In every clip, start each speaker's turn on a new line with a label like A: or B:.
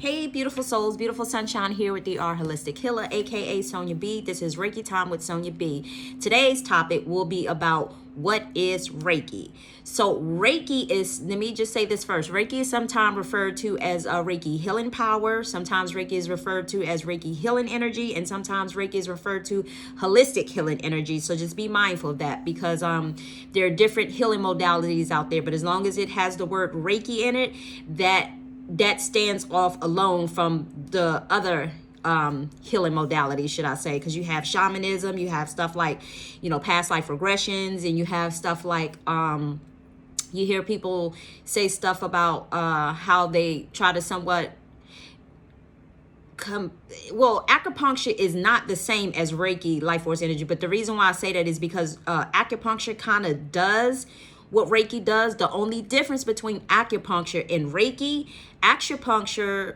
A: Hey, beautiful souls, beautiful sunshine here with the Holistic Healer, aka Sonya B. This is Reiki Time with Sonya B. Today's topic will be about what is Reiki. So, Reiki is, let me just say this first. Reiki is sometimes referred to as a Reiki healing power. Sometimes Reiki is referred to as Reiki healing energy, and sometimes Reiki is referred to holistic healing energy. So, just be mindful of that because there are different healing modalities out there. But as long as it has the word Reiki in it, that stands off alone from the other healing modalities, should I say, because you have shamanism, you have stuff like, past life regressions, and you have stuff like, you hear people say stuff about how they try to somewhat acupuncture is not the same as Reiki life force energy, but the reason why I say that is because acupuncture kind of does what Reiki does. The only difference between acupuncture and Reiki, acupuncture,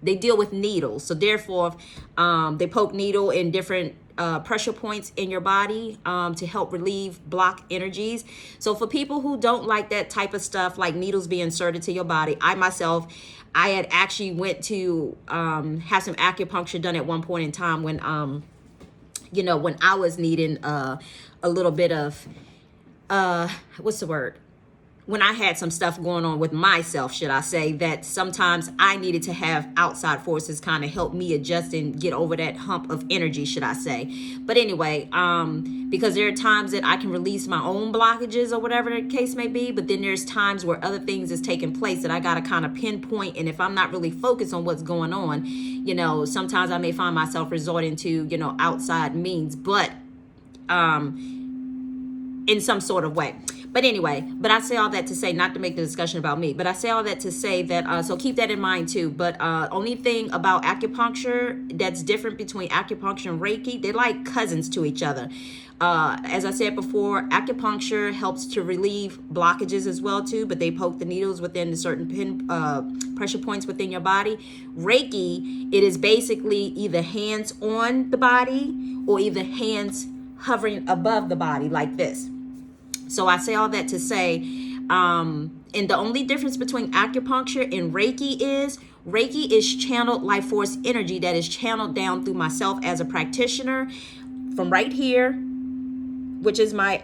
A: they deal with needles. So therefore, they poke needle in different pressure points in your body to help relieve block energies. So for people who don't like that type of stuff, like needles being inserted to your body, I had actually went to have some acupuncture done at one point in time when when I was needing a little bit of when I had some stuff going on with myself, should I say, that sometimes I needed to have outside forces kind of help me adjust and get over that hump of energy, should I say. But anyway, because there are times that I can release my own blockages or whatever the case may be, but then there's times where other things is taking place that I got to kind of pinpoint. And if I'm not really focused on what's going on, sometimes I may find myself resorting to, outside means, but in some sort of way. But anyway, I say all that to say, not to make the discussion about me, but I say all that to say that, so keep that in mind too. But only thing about acupuncture that's different between acupuncture and Reiki, they're like cousins to each other. As I said before, acupuncture helps to relieve blockages as well too, but they poke the needles within the certain pressure points within your body. Reiki, it is basically either hands on the body or either hands hovering above the body like this. So I say all that to say, and the only difference between acupuncture and Reiki is channeled life force energy that is channeled down through myself as a practitioner from right here, which is my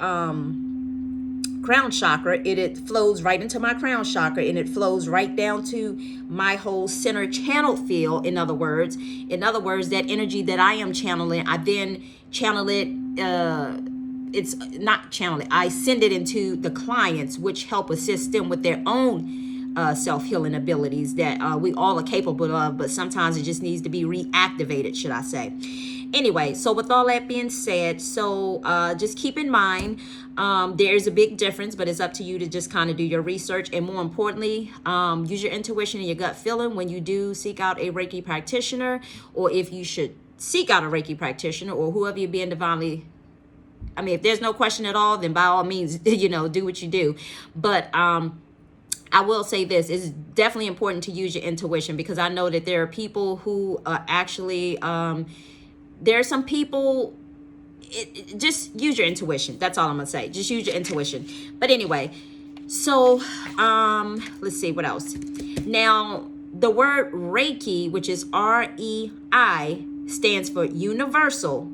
A: crown chakra. It flows right into my crown chakra, and it flows right down to my whole center channel field. In other words, that energy that I am channeling, I then channel it. It's not channel it. I send it into the clients, which help assist them with their own self-healing abilities that we all are capable of, but sometimes it just needs to be reactivated, should I say. Anyway, so with all that being said, so just keep in mind, there's a big difference, but it's up to you to just kind of do your research, and more importantly, use your intuition and your gut feeling when you do seek out a Reiki practitioner, or if you should seek out a Reiki practitioner, or whoever you're being divinely. I mean, if there's no question at all, then by all means, do what you do. But I will say this, it's definitely important to use your intuition, because I know that there are people who are actually, there are some people, just use your intuition. That's all I'm going to say. Just use your intuition. But anyway, so let's see what else. Now, the word Reiki, which is REI, stands for universal.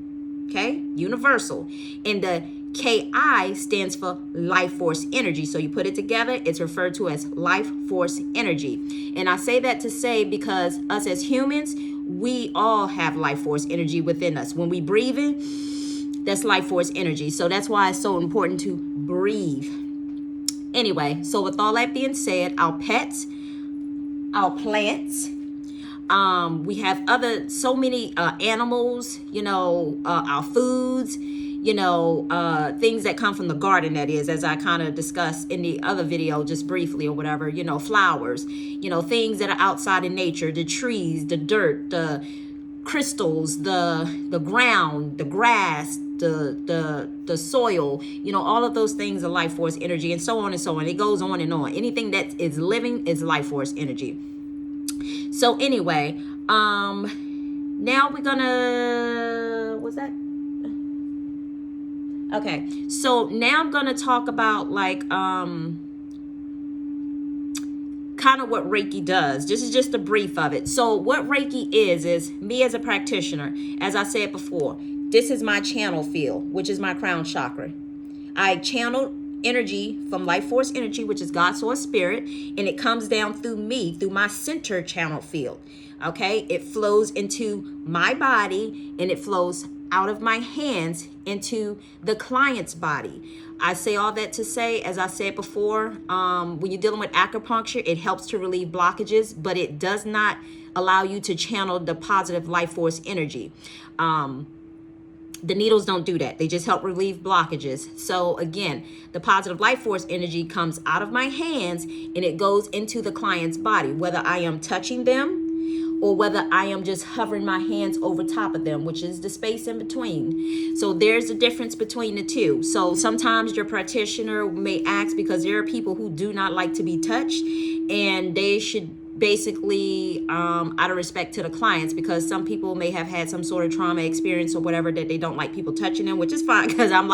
A: Okay, universal. And the KI stands for life force energy. So you put it together, it's referred to as life force energy. And I say that to say because us as humans, we all have life force energy within us. When we breathe in, that's life force energy. So that's why it's so important to breathe. Anyway, so with all that being said, our pets, our plants, we have so many animals, our foods, things that come from the garden, that is, as I kind of discussed in the other video just briefly or whatever, flowers, things that are outside in nature, the trees, the dirt, the crystals, the ground, the grass, the soil, all of those things are life force energy, and so on and so on. It goes on and on. Anything that is living is life force energy. So anyway, now we're gonna, okay, so now I'm gonna talk about like kind of what Reiki does. This is just a brief of it. So what Reiki is me as a practitioner, as I said before, this is my channel field, which is my crown chakra. I channel energy from life force energy, which is God, source, spirit, and it comes down through me, through my center channel field. Okay, it flows into my body and it flows out of my hands into the client's body. I say all that to say, as I said before, when you're dealing with acupuncture, it helps to relieve blockages, but it does not allow you to channel the positive life force energy. The needles don't do that. They just help relieve blockages. So again, the positive life force energy comes out of my hands and it goes into the client's body, whether I am touching them or whether I am just hovering my hands over top of them, which is the space in between. So there's a difference between the two. So sometimes your practitioner may ask, because there are people who do not like to be touched, and they should basically out of respect to the clients, because some people may have had some sort of trauma experience or whatever, that they don't like people touching them, which is fine, because I'm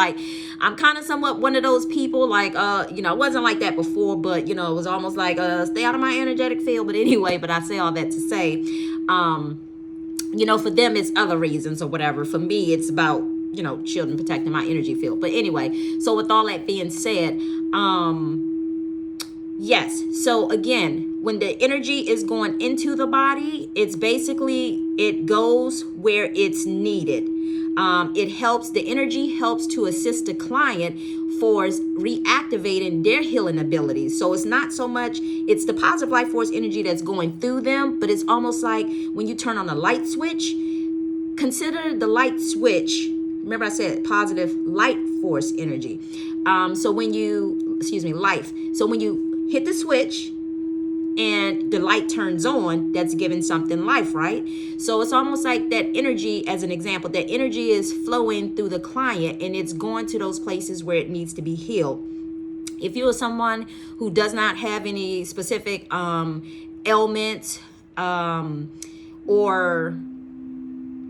A: kind of somewhat one of those people, like it wasn't like that before, but it was almost like stay out of my energetic field. But anyway, but I say all that to say, for them it's other reasons or whatever. For me, it's about shielding, protecting my energy field. But anyway, so with all that being said, yes, so again, when the energy is going into the body, it's basically, it goes where it's needed. The energy helps to assist the client for reactivating their healing abilities. So it's not so much, it's the positive life force energy that's going through them, but it's almost like when you turn on a light switch. Consider the light switch. Remember I said positive light force energy. Life. So when you hit the switch and the light turns on, that's giving something life, right? So it's almost like that energy, as an example, that energy is flowing through the client and it's going to those places where it needs to be healed. If you are someone who does not have any specific ailments, or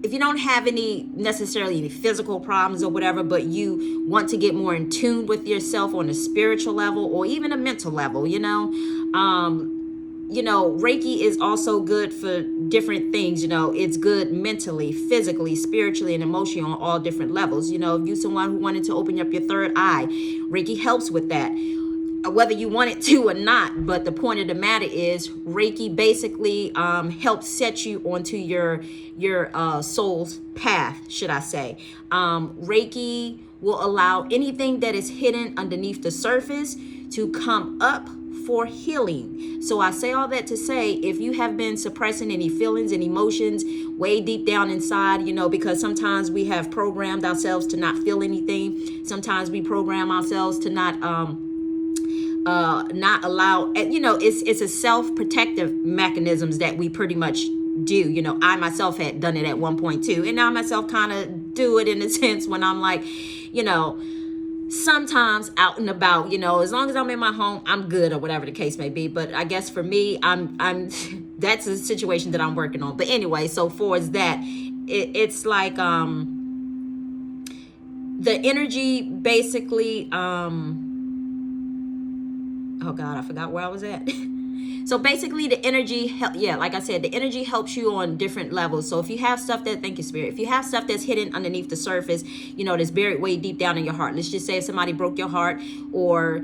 A: if you don't have necessarily any physical problems or whatever, but you want to get more in tune with yourself on a spiritual level or even a mental level, Reiki is also good for different things. It's good mentally, physically, spiritually, and emotionally on all different levels. If you're someone who wanted to open up your third eye, Reiki helps with that, whether you want it to or not. But the point of the matter is, Reiki basically helps set you onto your soul's path, should I say. Reiki will allow anything that is hidden underneath the surface to come up for healing. So I say all that to say, if you have been suppressing any feelings and emotions way deep down inside, because sometimes we have programmed ourselves to not feel anything. Sometimes we program ourselves to not allow, it's a self-protective mechanisms that we pretty much do. I myself had done it at one point too, and I myself kind of do it in a sense when I'm like, sometimes out and about, as long as I'm in my home, I'm good, or whatever the case may be. But I guess for me, I'm that's a situation that I'm working on. But anyway, so for as that, it's like the energy basically oh God, I forgot where I was at. So basically the energy, like I said, the energy helps you on different levels. So if you have stuff thank you, Spirit. If you have stuff that's hidden underneath the surface, that's buried way deep down in your heart. Let's just say if somebody broke your heart, or,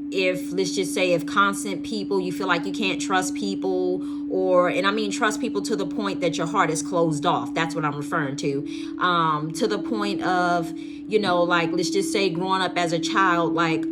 A: if constant people, you feel like you can't trust people, and I mean trust people to the point that your heart is closed off. That's what I'm referring to the point of, like, let's just say growing up as a child, like,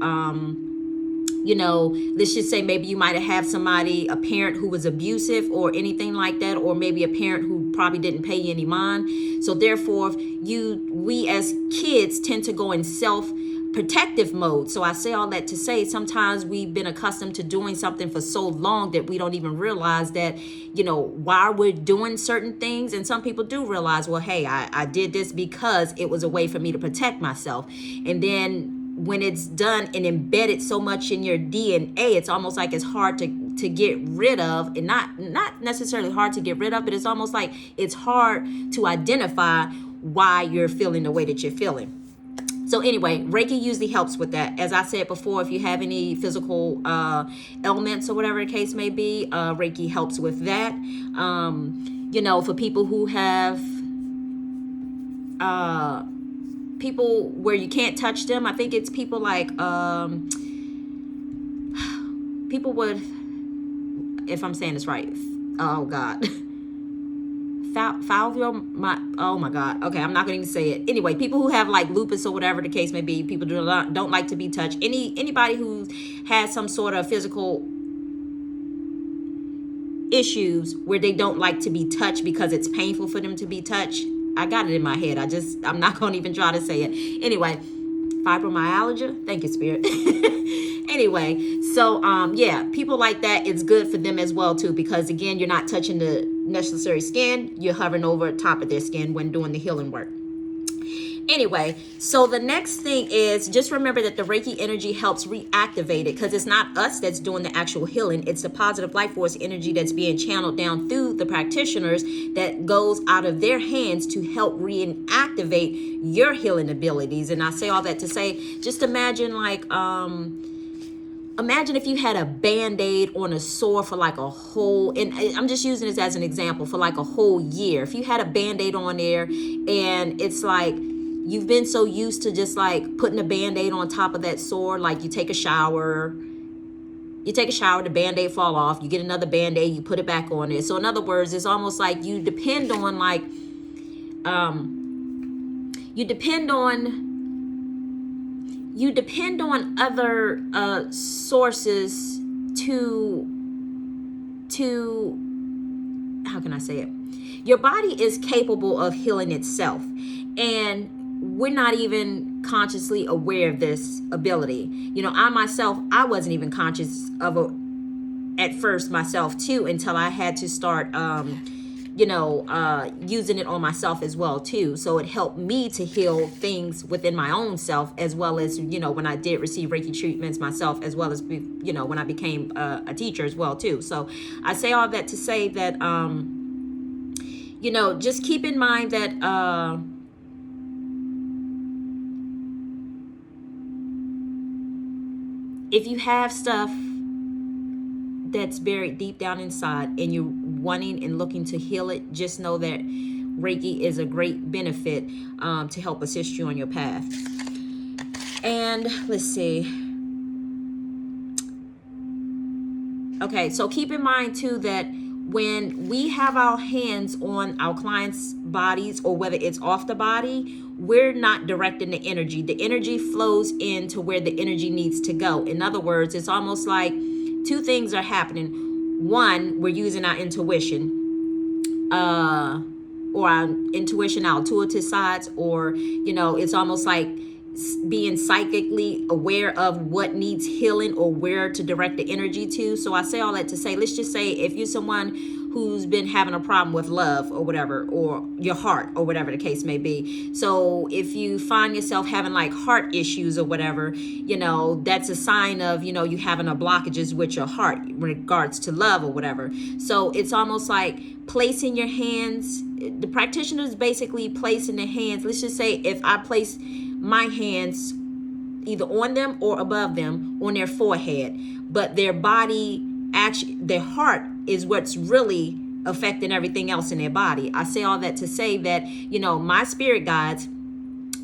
A: let's just say maybe you might have a parent who was abusive or anything like that, or maybe a parent who probably didn't pay you any mind. So therefore, we as kids tend to go in self-protective mode. So I say all that to say, sometimes we've been accustomed to doing something for so long that we don't even realize that, why we're doing certain things. And some people do realize, well, hey, I did this because it was a way for me to protect myself. And then when it's done and embedded so much in your DNA, it's almost like it's hard to get rid of, and not necessarily hard to get rid of, but it's almost like it's hard to identify why you're feeling the way that you're feeling. So anyway, Reiki usually helps with that. As I said before, if you have any physical ailments or whatever the case may be, Reiki helps with that. You know, for people who have people where you can't touch them, I think it's people like people with, if I'm saying this right, oh God. Oh my God. Okay, I'm not going to even say it. Anyway, people who have like lupus or whatever the case may be, people don't like to be touched. Anybody who has some sort of physical issues where they don't like to be touched because it's painful for them to be touched. I got it in my head. I'm not going to even try to say it. Anyway, fibromyalgia. Thank you, Spirit. Anyway, so yeah, people like that, it's good for them as well too, because again, you're not touching the necessary skin, you're hovering over top of their skin when doing the healing work. Anyway, so the next thing is just remember that the Reiki energy helps reactivate it, because it's not us that's doing the actual healing. It's the positive life force energy that's being channeled down through the practitioners that goes out of their hands to help reactivate your healing abilities. And I say all that to say, just imagine like, imagine if you had a Band-Aid on a sore for like a whole, and I'm just using this as an example, for like a whole year. If you had a Band-Aid on there and it's like, you've been so used to just like putting a Band-Aid on top of that sore, like you take a shower, the Band-Aid fall off, you get another Band-Aid, you put it back on it. So in other words, it's almost like you depend on like, you depend on other sources to how can I say it? Your body is capable of healing itself, and we're not even consciously aware of this ability. You know, I myself, I wasn't even conscious of it at first myself too, until I had to start using it on myself as well too. So it helped me to heal things within my own self, as well as, you know, when I did receive Reiki treatments myself, as well as, you know, when I became a teacher as well too. So I say all that to say that, you know, just keep in mind that, if you have stuff that's buried deep down inside and you're wanting and looking to heal it, just know that Reiki is a great benefit to help assist you on your path. And let's see. Okay, so keep in mind too that when we have our hands on our clients' bodies, or whether it's off the body, we're not directing the energy. The energy flows into where the energy needs to go. In other words, it's almost like two things are happening. One, we're using our intuition, or our intuition, our intuitive sides, or, you know, it's almost like being psychically aware of what needs healing or where to direct the energy to. So I say all that to say, let's just say if you're someone who's been having a problem with love or whatever, or your heart or whatever the case may be. So if you find yourself having like heart issues or whatever, you know, that's a sign of, you know, you having a blockages with your heart in regards to love or whatever. So it's almost like placing your hands, the practitioner is basically placing their hands. Let's just say if I place my hands either on them or above them on their forehead, but their body, actually their heart is what's really affecting everything else in their body. I say all that to say that, you know, my spirit guides,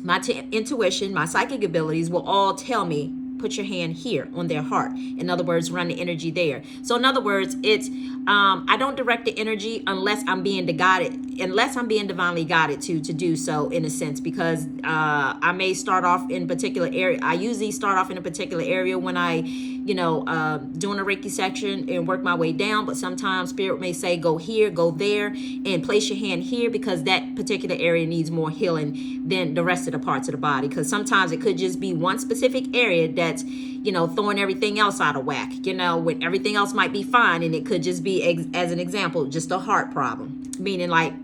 A: my intuition, my psychic abilities will all tell me, put your hand here on their heart. In other words, run the energy there. So in other words, it's I don't direct the energy unless I'm being divinely guided to do so, in a sense, because I may start off in a particular area. I usually start off in a particular area when I, you know, doing a Reiki section and work my way down. But sometimes Spirit may say, go here, go there, and place your hand here, because that particular area needs more healing than the rest of the parts of the body. Because sometimes it could just be one specific area that's, you know, throwing everything else out of whack, you know, when everything else might be fine. And it could just be, as an example, just a heart problem, meaning like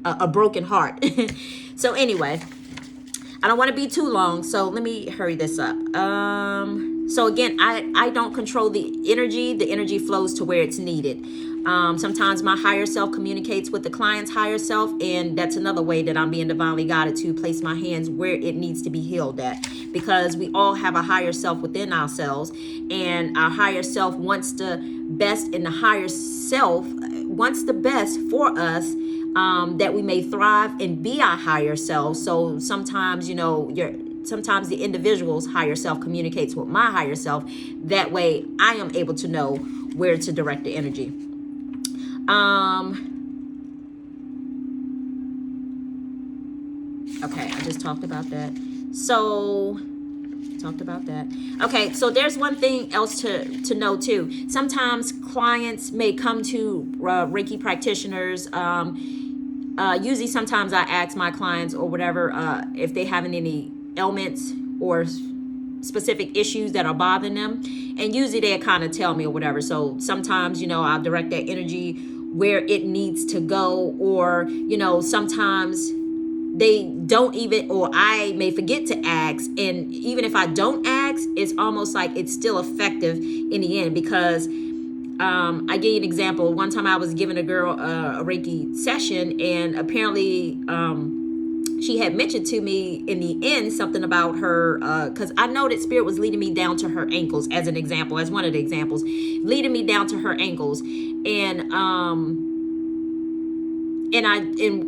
A: a broken heart. So anyway, I don't want to be too long, so let me hurry this up. So again, I don't control the energy. The energy flows to where it's needed. Sometimes my higher self communicates with the client's higher self, and that's another way that I'm being divinely guided to place my hands where it needs to be healed at, because we all have a higher self within ourselves, and our higher self wants the best, and the higher self wants the best for us, that we may thrive and be our higher self. So sometimes, sometimes the individual's higher self communicates with my higher self. That way I am able to know where to direct the energy. Okay, I just talked about that. Okay, so there's one thing else to know too. Sometimes clients may come to Reiki practitioners. Usually sometimes I ask my clients or whatever if they having any ailments or specific issues that are bothering them, and usually they kind of tell me or whatever. So sometimes I'll direct that energy where it needs to go, or sometimes they don't even, or I may forget to ask, and even if I don't ask, it's almost like it's still effective in the end, because I give you an example. One time I was giving a girl a Reiki session, and apparently she had mentioned to me in the end something about her, because I know that spirit was leading me down to her ankles, as an example, as one of the examples, leading me down to her ankles. And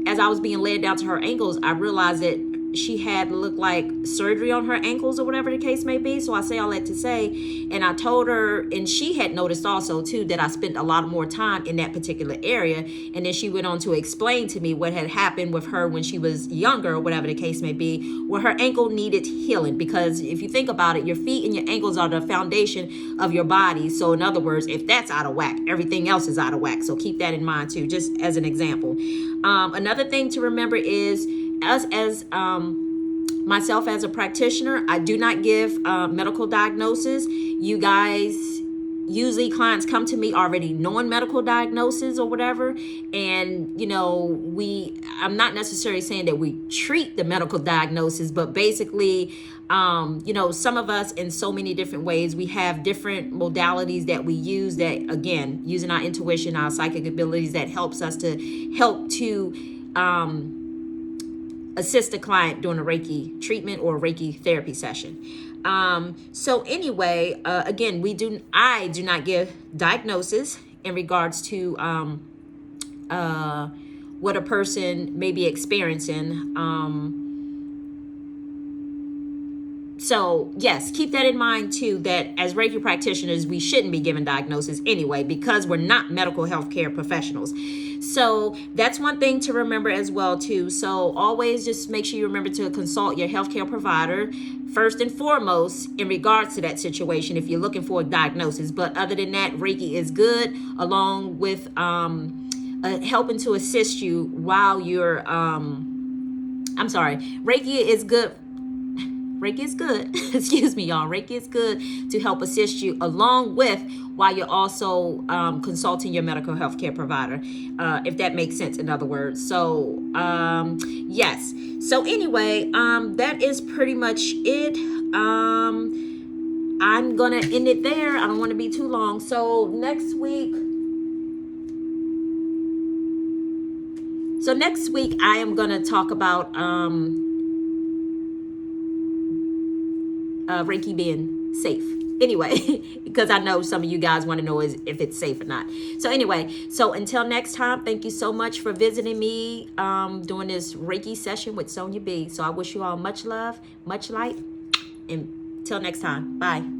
A: as I was being led down to her ankles, I realized that she had looked like surgery on her ankles or whatever the case may be. So I say all that to say, and I told her, and she had noticed also too, that I spent a lot more time in that particular area. And then she went on to explain to me what had happened with her when she was younger or whatever the case may be, where her ankle needed healing. Because if you think about it, your feet and your ankles are the foundation of your body. So in other words, if that's out of whack, everything else is out of whack. So keep that in mind too, just as an example. Another thing to remember is, us as myself as a practitioner, I do not give medical diagnosis. You guys, usually clients come to me already knowing medical diagnosis or whatever, and I'm not necessarily saying that we treat the medical diagnosis, but basically some of us in so many different ways, we have different modalities that we use, that again, using our intuition, our psychic abilities, that helps us to assist the client during a Reiki treatment or a Reiki therapy session. So anyway, again, I do not give diagnosis in regards to what a person may be experiencing. So yes, keep that in mind too, that as Reiki practitioners, we shouldn't be giving diagnosis anyway, because we're not medical healthcare professionals. So that's one thing to remember as well too. So always just make sure you remember to consult your healthcare provider first and foremost in regards to that situation if you're looking for a diagnosis. But other than that, Reiki is good, along with helping to assist you while you're Reiki is good. Reiki is good. Excuse me, y'all. Reiki is good to help assist you, along with while you're also consulting your medical health care provider, if that makes sense, in other words. So, yes. So anyway, that is pretty much it. I'm going to end it there. I don't want to be too long. So next week, I am going to talk about Reiki being safe. Anyway, because I know some of you guys want to know if it's safe or not. So anyway, so until next time, thank you so much for visiting me during this Reiki session with Sonya B. So I wish you all much love, much light, and till next time. Bye.